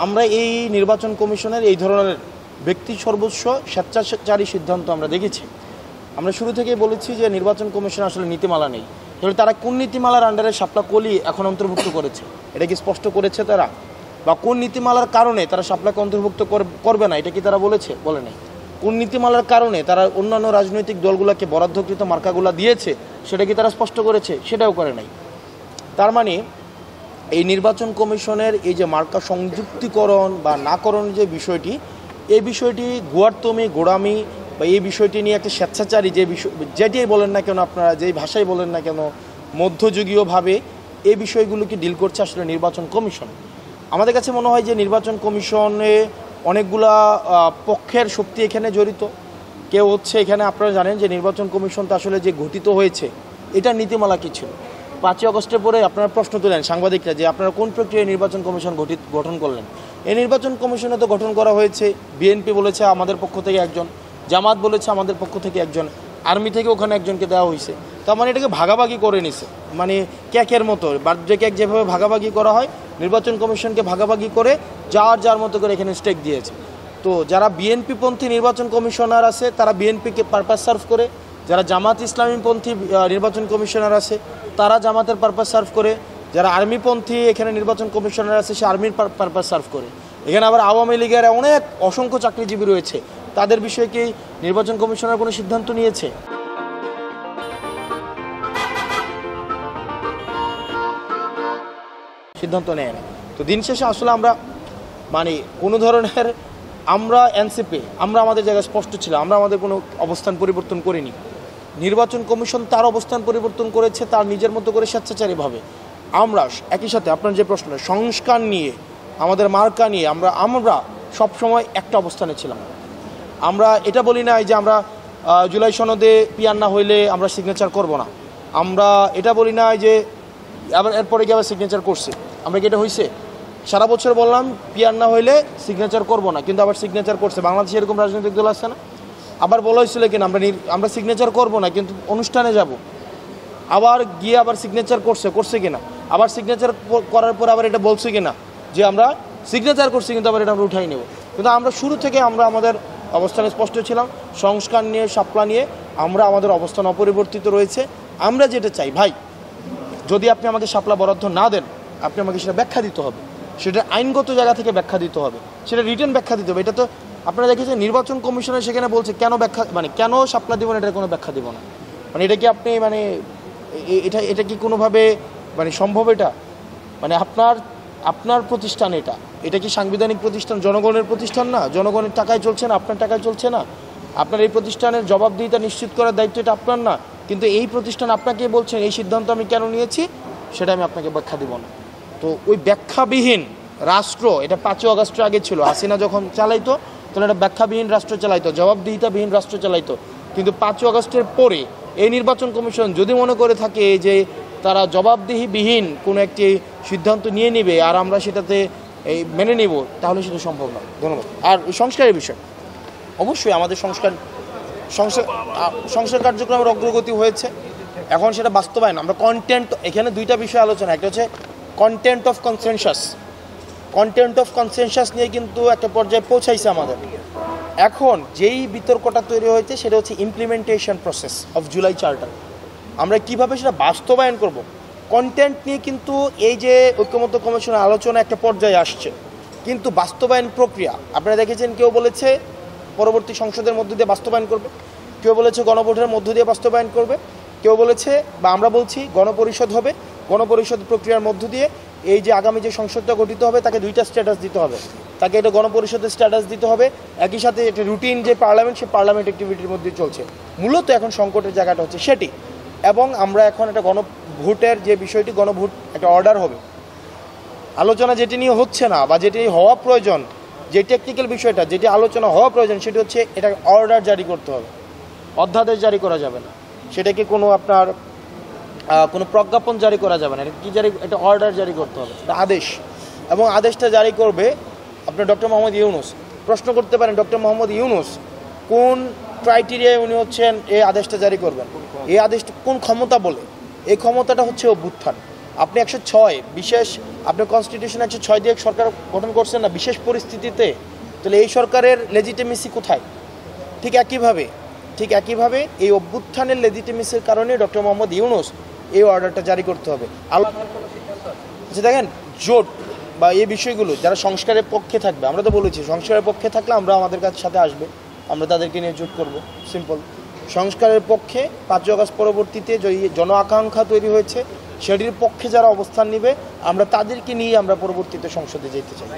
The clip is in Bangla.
আমরা এই নির্বাচন কমিশনের এই ধরনের ব্যক্তি সর্বস্ব স্বেচ্ছাচারী সিদ্ধান্ত আমরা দেখেছি। আমরা শুরু থেকেই বলেছি যে নির্বাচন কমিশন আসলে নীতিমালা নেই। তাহলে তারা কোন নীতিমালার আন্ডারে শাপলা কলি এখন অন্তর্ভুক্ত করেছে, এটা কি স্পষ্ট করেছে তারা? বা কোন নীতিমালার কারণে তারা শাপলাকে অন্তর্ভুক্ত করবে না, এটা কি তারা বলেছে? বলে নাই। কোন নীতিমালার কারণে তারা অন্যান্য রাজনৈতিক দলগুলোকে বরাদ্দকৃত মার্কাগুলো দিয়েছে, সেটা কি তারা স্পষ্ট করেছে? সেটাও করে নাই। তার মানে এই নির্বাচন কমিশনের এই যে মার্কা সংযুক্তিকরণ বা নাকরণের যে বিষয়টি, এই বিষয়টি গোড়ামি বা এই বিষয়টি নিয়ে একটা স্বেচ্ছাচারী যে বিষয়, যেটাই বলেন না কেন আপনারা, যেই ভাষায় বলেন না কেন, মধ্যযুগীয়ভাবে এই বিষয়গুলোকে ডিল করছে আসলে নির্বাচন কমিশন। আমাদের কাছে মনে হয় যে নির্বাচন কমিশনে অনেকগুলা পক্ষের শক্তি এখানে জড়িত। কেউ হচ্ছে এখানে, আপনারা জানেন যে নির্বাচন কমিশনটা আসলে যে গঠিত হয়েছে এটা নীতিমালা কী ছিল। 5ই আগস্টের পরে আপনারা প্রশ্ন তোলেন সাংবাদিকরা যে আপনারা কোন প্রক্রিয়ায় নির্বাচন কমিশন গঠন করলেন। এই নির্বাচন কমিশনে তো গঠন করা হয়েছে, বিএনপি বলেছে আমাদের পক্ষ থেকে একজন, জামাত বলেছে আমাদের পক্ষ থেকে একজন, আর্মি থেকে ওখানে একজনকে দেওয়া হয়েছে। তার মানে এটাকে ভাগাভাগি করে নিছে, মানে ক্যাকের মতো, বার্থডে কেক যেভাবে ভাগাভাগি করা হয় নির্বাচন কমিশনকে ভাগাভাগি করে যার মতো করে এখানে স্টেক দিয়েছে। তো যারা বিএনপিপন্থী নির্বাচন কমিশনার আছে তারা বিএনপিকে পারপাস সার্ভ করে, যারা জামাত ইসলামীপন্থী নির্বাচন কমিশনার আছে তারা জামাতের পারপাস সার্ভ করে, যারা আর্মিপন্থী এখানে নির্বাচন কমিশনার আছে সে আর্মির পারপাস সার্ভ করে। এখানে আবার আওয়ামী লীগের অনেক অসংখ্য চাকরিজীবী রয়েছে, তাদের বিষয়ে কি নির্বাচন কমিশনার কোনো সিদ্ধান্ত নিয়েছে? সিদ্ধান্ত নেয় না। তো দিন শেষে আসলে আমরা মানে কোনো ধরনের, আমরা এনসিপি, আমরা আমাদের জায়গায় স্পষ্ট ছিল, আমরা আমাদের কোনো অবস্থান পরিবর্তন করিনি। নির্বাচন কমিশন তার অবস্থান পরিবর্তন করেছে তার নিজের মতো করে স্বেচ্ছাচারীভাবে। আমরা একই সাথে আপনার যে প্রশ্ন সংস্কার নিয়ে, আমাদের মার্কা নিয়ে আমরা সবসময় একটা অবস্থানে ছিলাম। আমরা এটা বলি না যে আমরা জুলাই সনদে পিয়ার না হইলে আমরা সিগনেচার করব না, আমরা এটা বলি না যে আবার এরপরে গিয়ে আবার সিগনেচার করছি, আমরা কি এটা হয়েছে? সারা বছর বললাম পিয়ার না হইলে সিগনেচার করব না, কিন্তু আবার সিগনেচার করছে। বাংলাদেশে এরকম রাজনৈতিক দল আছে না? আবার বলা হয়েছিল কিনা আমরা সিগনেচার করব না কিন্তু অনুষ্ঠানে যাব, আবার গিয়ে আবার সিগনেচার করছে কিনা, আবার সিগনেচার করার পর আবার এটা বলছে কিনা যে আমরা সিগনেচার করছি কিন্তু আবার এটা আমরা উঠাই নেব। কিন্তু আমরা শুরু থেকে আমরা আমাদের অবস্থানে স্পষ্ট ছিলাম, সংস্কার নিয়ে, শাপলা নিয়ে আমরা আমাদের অবস্থান অপরিবর্তিত রয়েছে। আমরা যেটা চাই ভাই, যদি আপনি আমাকে শাপলা বরাদ্দ না দেন, আপনি আমাকে সেটা ব্যাখ্যা দিতে হবে, সেটা আইনগত জায়গা থেকে ব্যাখ্যা দিতে হবে, সেটা রিটেন ব্যাখ্যা দিতে হবে। এটা তো আপনারা দেখেছেন নির্বাচন কমিশনের সেখানে বলছে কেন ব্যাখ্যা, মানে কেন শাপলা দিব না, এটার কোনো ব্যাখ্যা দিব না। মানে এটা কি আপনি মানে এটা কি কোনোভাবে মানে সম্ভব? এটা মানে আপনার প্রতিষ্ঠান, এটা কি সাংবিধানিক প্রতিষ্ঠান, জনগণের প্রতিষ্ঠান না? জনগণের টাকায় চলছে না, আপনার টাকায় চলছে না? আপনার এই প্রতিষ্ঠানের জবাবদিহিতা নিশ্চিত করার দায়িত্ব এটা আপনার না? কিন্তু এই প্রতিষ্ঠান আপনাকে বলছেন এই সিদ্ধান্ত আমি কেন নিয়েছি সেটা আমি আপনাকে ব্যাখ্যা দিব না। তো ওই ব্যাখ্যাবিহীন রাষ্ট্র, এটা 5ই আগস্টের আগে ছিল, হাসিনা যখন চালাইতো তখন এটা ব্যাখ্যাবিহীন রাষ্ট্র চালাইতো, জবাবদিহিতাবিহীন রাষ্ট্র চালাইতো। কিন্তু 5ই আগস্টের পরে এই নির্বাচন কমিশন যদি মনে করে থাকে যে তারা জবাবদিহিবিহীন কোনো একটি সিদ্ধান্ত নিয়ে নেবে আর আমরা সেটাতে মেনে নেব, তাহলে সেটা সম্ভব না। ধন্যবাদ। আর সংস্কারের বিষয়, অবশ্যই আমাদের সংস্কার কার্যক্রমের অগ্রগতি হয়েছে, এখন সেটা বাস্তবায়ন। আমরা কন্টেন্ট, এখানে দুইটা বিষয় আলোচনা, একটা হচ্ছে কন্টেন্ট অফ কনসেনসাস নিয়ে কিন্তু একটা পর্যায়ে পৌঁছাইছে আমাদের। এখন যেই বিতর্কটা তৈরি হয়েছে সেটা হচ্ছে implementation process of July charter, আমরা কিভাবে সেটা বাস্তবায়ন করব। কন্টেন্ট নিয়ে কিন্তু এই যে ঐক্যমত্য কমিশনের আলোচনা একটা পর্যায়ে আসছে, কিন্তু বাস্তবায়ন প্রক্রিয়া আপনারা দেখেছেন, কেউ বলেছে পরবর্তী সংসদের মধ্য দিয়ে বাস্তবায়ন করবে, কেউ বলেছে গণভোটের মধ্য দিয়ে বাস্তবায়ন করবে, কেউ বলেছে বা আমরা বলছি গণপরিষদ হবে, গণপরিষদ প্রক্রিয়ার মধ্য দিয়ে এই যে আগামী যে সংসদটা গঠিত হবে তাকে দুইটা স্ট্যাটাস দিতে হবে, তাকে এটা গণপরিষদের স্ট্যাটাস দিতে হবে, একই সাথে একটা রুটিন যে পার্লামেন্ট, সে পার্লামেন্ট অ্যাক্টিভিটির মধ্যে চলছে। মূলত এখন সংকটের জায়গাটা হচ্ছে সেটি। এবং আমরা এখন একটা গণভোটের যে বিষয়টি, গণভোট একটা অর্ডার হবে, আলোচনা যেটি নিয়ে হচ্ছে না বা যেটি হওয়া প্রয়োজন, যে টেকনিক্যাল বিষয়টা যেটি আলোচনা হওয়া প্রয়োজন সেটি হচ্ছে এটা অর্ডার জারি করতে হবে, অধ্যাদেশ জারি করা যাবে না, সেটাকে কোনো আপনার কোনো প্রজ্ঞাপন জারি করা যাবে না, এটা কি জারি, এটা অর্ডার জারি করতে হবে, এটা আদেশ। এবং আদেশটা জারি করবে আপনার ডক্টর মোহাম্মদ ইউনূস। প্রশ্ন করতে পারেন ডক্টর মোহাম্মদ ইউনূস কোন ক্রাইটেরিয়ায় উনি হচ্ছেন এই আদেশটা জারি করবেন, এই আদেশটা কোন ক্ষমতা বলে? এই ক্ষমতাটা হচ্ছে অভ্যুত্থান। আপনি 106 বিশেষ, আপনি কনস্টিটিউশন 106 দিয়ে সরকার গঠন করছেন না বিশেষ পরিস্থিতিতে, তাহলে এই সরকারের লেজিটিমেসি কোথায়? ঠিক একইভাবে এই অভ্যুত্থানের লেজিটিমেসির কারণে ডক্টর মোহাম্মদ ইউনূস এই অর্ডারটা জারি করতে হবে। আচ্ছা দেখেন, জোট বা এই বিষয়গুলো যারা সংস্কারের পক্ষে থাকবে, আমরা তো বলেছি সংস্কারের পক্ষে থাকলে আমরা আমাদের সাথে আসবে, আমরা তাদেরকে নিয়ে জোট করব, সিম্পল। সংস্কারের পক্ষে 5 আগস্ট পরবর্তীতে যে জন আকাঙ্ক্ষা তৈরি হয়েছে সেটির পক্ষে যারা অবস্থান নেবে আমরা তাদেরকে নিয়ে আমরা পরবর্তীতে সংসদে যেতে চাই।